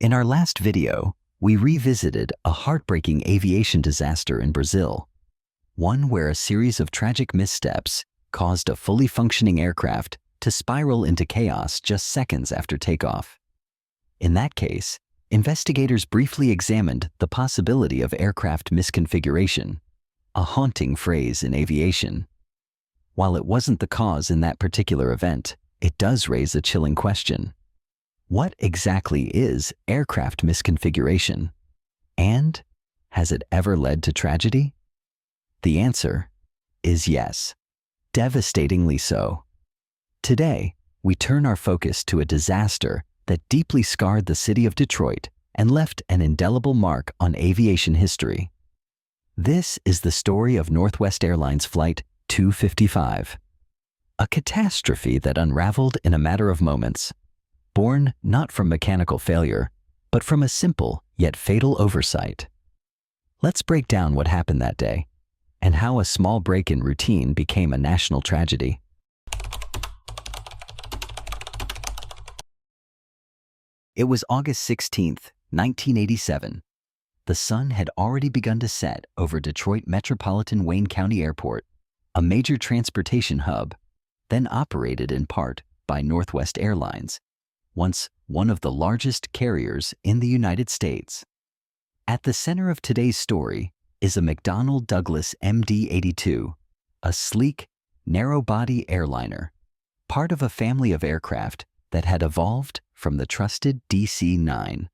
In our last video, we revisited a heartbreaking aviation disaster in Brazil, one where a series of tragic missteps caused a fully functioning aircraft to spiral into chaos just seconds after takeoff. In that case, investigators briefly examined the possibility of aircraft misconfiguration, a haunting phrase in aviation. While it wasn't the cause in that particular event, it does raise a chilling question. What exactly is aircraft misconfiguration? And has it ever led to tragedy? The answer is yes, devastatingly so. Today, we turn our focus to a disaster that deeply scarred the city of Detroit and left an indelible mark on aviation history. This is the story of Northwest Airlines Flight 255, a catastrophe that unraveled in a matter of moments, born not from mechanical failure, but from a simple yet fatal oversight. Let's break down what happened that day and how a small break in routine became a national tragedy. It was August 16, 1987. The sun had already begun to set over Detroit Metropolitan Wayne County Airport, a major transportation hub, then operated in part by Northwest Airlines, once one of the largest carriers in the United States. At the center of today's story is a McDonnell Douglas MD-82, a sleek, narrow-body airliner, part of a family of aircraft that had evolved from the trusted DC-9.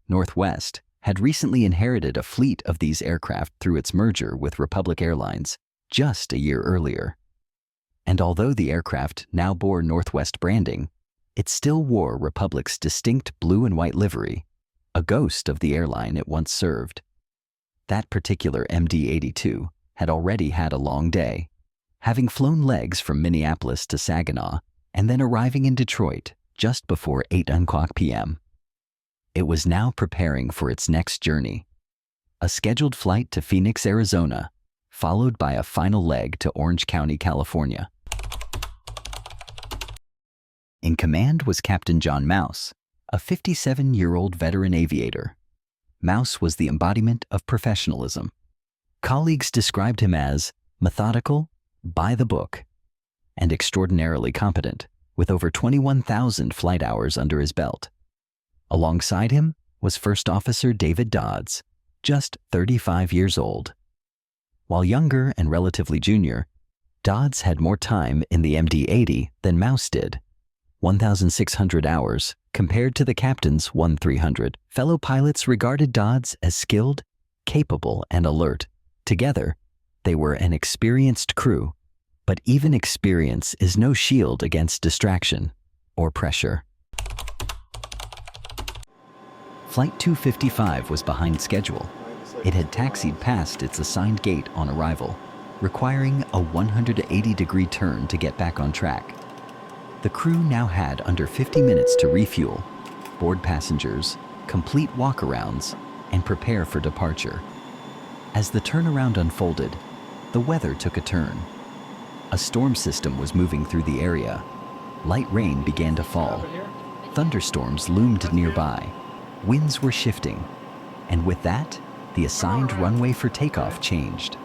Northwest had recently inherited a fleet of these aircraft through its merger with Republic Airlines just a year earlier. And although the aircraft now bore Northwest branding, it still wore Republic's distinct blue and white livery, a ghost of the airline it once served. That particular MD-82 had already had a long day, having flown legs from Minneapolis to Saginaw and then arriving in Detroit just before 8:00 p.m. It was now preparing for its next journey, a scheduled flight to Phoenix, Arizona, followed by a final leg to Orange County, California. In command was Captain John Mouse, a 57-year-old veteran aviator. Mouse was the embodiment of professionalism. Colleagues described him as methodical, by the book, and extraordinarily competent, with over 21,000 flight hours under his belt. Alongside him was First Officer David Dodds, just 35 years old. While younger and relatively junior, Dodds had more time in the MD-80 than Mouse did, 1,600 hours compared to the captain's 1,300. Fellow pilots regarded Dodds as skilled, capable, and alert. Together, they were an experienced crew, but even experience is no shield against distraction or pressure. Flight 255 was behind schedule. It had taxied past its assigned gate on arrival, requiring a 180-degree turn to get back on track. The crew now had under 50 minutes to refuel, board passengers, complete walkarounds, and prepare for departure. As the turnaround unfolded, the weather took a turn. A storm system was moving through the area. Light rain began to fall. Thunderstorms loomed nearby. Winds were shifting. And with that, the assigned runway for takeoff changed.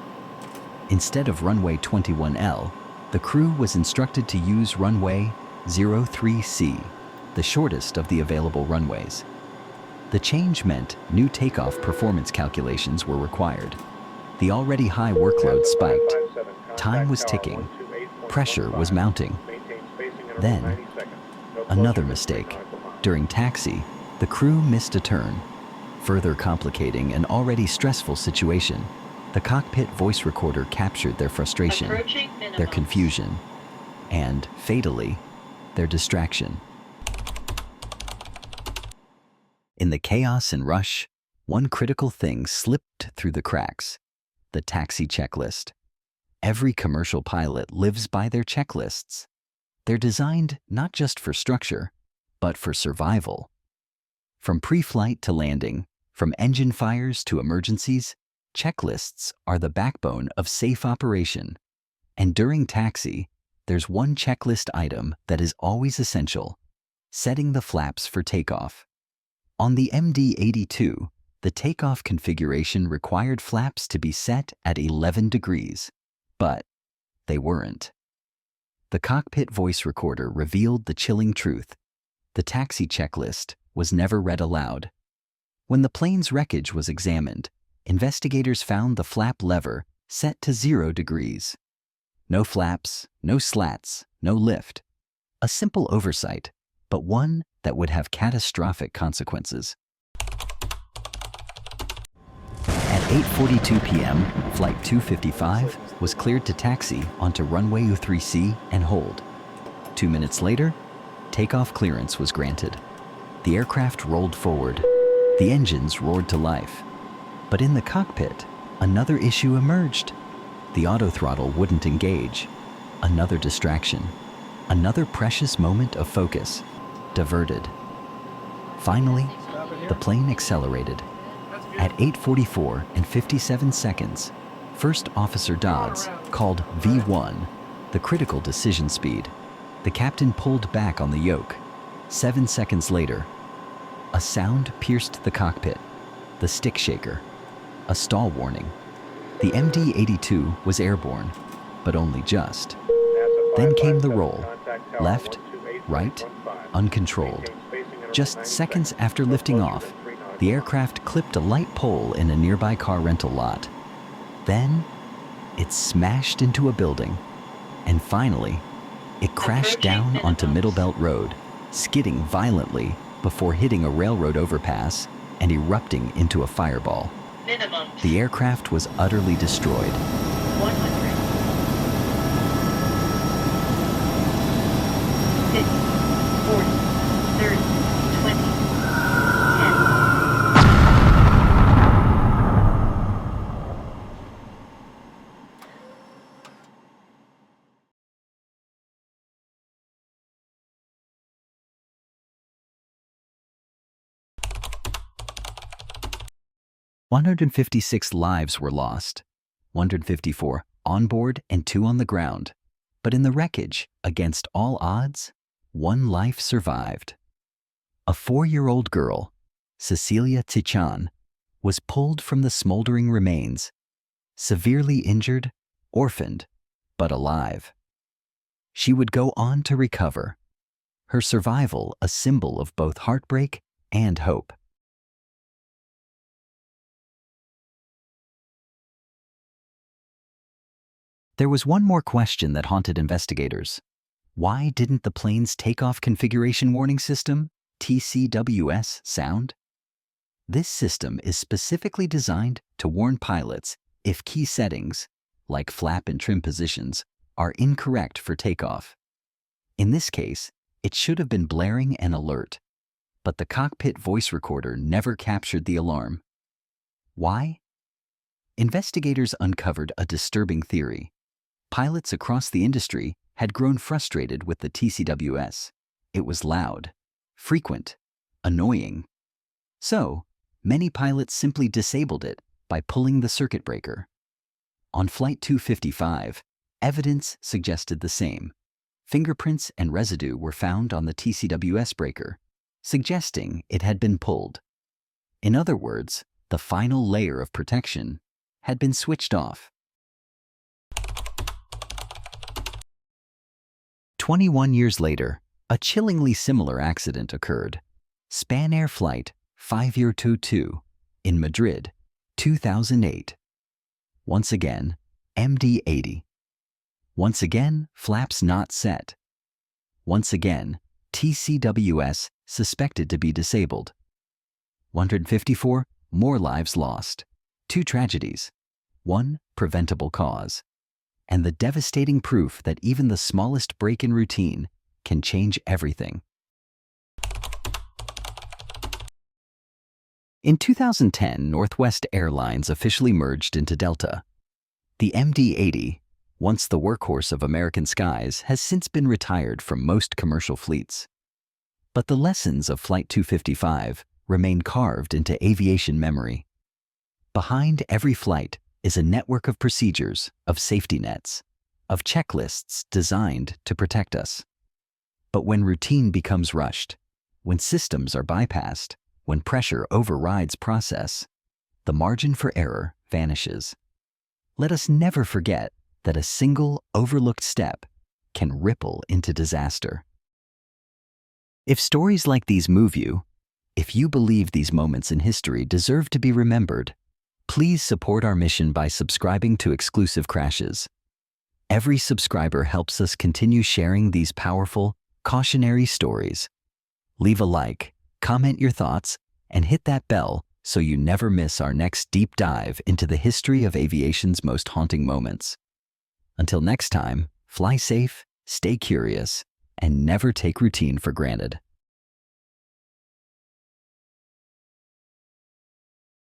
Instead of runway 21L, the crew was instructed to use runway 03C, the shortest of the available runways. The change meant new takeoff performance calculations were required. The already high workload spiked. Time was ticking. Pressure was mounting. Then, another mistake. During taxi, the crew missed a turn, further complicating an already stressful situation. The cockpit voice recorder captured their frustration, their confusion, and, fatally, their distraction. In the chaos and rush, one critical thing slipped through the cracks: the taxi checklist. Every commercial pilot lives by their checklists. They're designed not just for structure, but for survival. From pre-flight to landing, from engine fires to emergencies, checklists are the backbone of safe operation. And during taxi, there's one checklist item that is always essential: setting the flaps for takeoff. On the MD-82, the takeoff configuration required flaps to be set at 11 degrees, but they weren't. The cockpit voice recorder revealed the chilling truth. The taxi checklist was never read aloud. When the plane's wreckage was examined, investigators found the flap lever set to 0 degrees. No flaps, no slats, no lift. A simple oversight, but one that would have catastrophic consequences. At 8:42 p.m., Flight 255 was cleared to taxi onto runway U3C and hold. 2 minutes later, takeoff clearance was granted. The aircraft rolled forward. The engines roared to life. But in the cockpit, another issue emerged. The autothrottle wouldn't engage. Another distraction. Another precious moment of focus. Diverted. Finally, the plane accelerated. At 8:44 and 57 seconds, First Officer Dodds called V1, the critical decision speed. The captain pulled back on the yoke. 7 seconds later, a sound pierced the cockpit. The stick shaker. A stall warning. The MD-82 was airborne, but only just. Then came the roll. Left, right, uncontrolled. Just seconds after lifting off, the aircraft clipped a light pole in a nearby car rental lot. Then, it smashed into a building. And finally, it crashed down onto Middlebelt Road, skidding violently before hitting a railroad overpass and erupting into a fireball. The aircraft was utterly destroyed. 100. 50, 40, 30, 20, 156 lives were lost, 154 on board and 2 on the ground. But in the wreckage, against all odds, 1 life survived. A 4-year-old girl, Cecilia Cichan, was pulled from the smoldering remains, severely injured, orphaned, but alive. She would go on to recover, her survival a symbol of both heartbreak and hope. There was one more question that haunted investigators. Why didn't the plane's takeoff configuration warning system, TCWS, sound? This system is specifically designed to warn pilots if key settings, like flap and trim positions, are incorrect for takeoff. In this case, it should have been blaring an alert, but the cockpit voice recorder never captured the alarm. Why? Investigators uncovered a disturbing theory. Pilots across the industry had grown frustrated with the TCWS. It was loud, frequent, annoying. So, many pilots simply disabled it by pulling the circuit breaker. On Flight 255, evidence suggested the same. Fingerprints and residue were found on the TCWS breaker, suggesting it had been pulled. In other words, the final layer of protection had been switched off. 21 years later, a chillingly similar accident occurred. Spanair Flight 5022 in Madrid, 2008. Once again, MD-80. Once again, flaps not set. Once again, TCWS suspected to be disabled. 154 more lives lost. 2 tragedies. 1 preventable cause. And the devastating proof that even the smallest break in routine can change everything. In 2010, Northwest Airlines officially merged into Delta. The MD-80, once the workhorse of American skies, has since been retired from most commercial fleets. But the lessons of Flight 255 remain carved into aviation memory. Behind every flight is a network of procedures, of safety nets, of checklists designed to protect us. But when routine becomes rushed, when systems are bypassed, when pressure overrides process, the margin for error vanishes. Let us never forget that a single overlooked step can ripple into disaster. If stories like these move you, if you believe these moments in history deserve to be remembered, please support our mission by subscribing to Exclusive Crashes. Every subscriber helps us continue sharing these powerful, cautionary stories. Leave a like, comment your thoughts, and hit that bell so you never miss our next deep dive into the history of aviation's most haunting moments. Until next time, fly safe, stay curious, and never take routine for granted.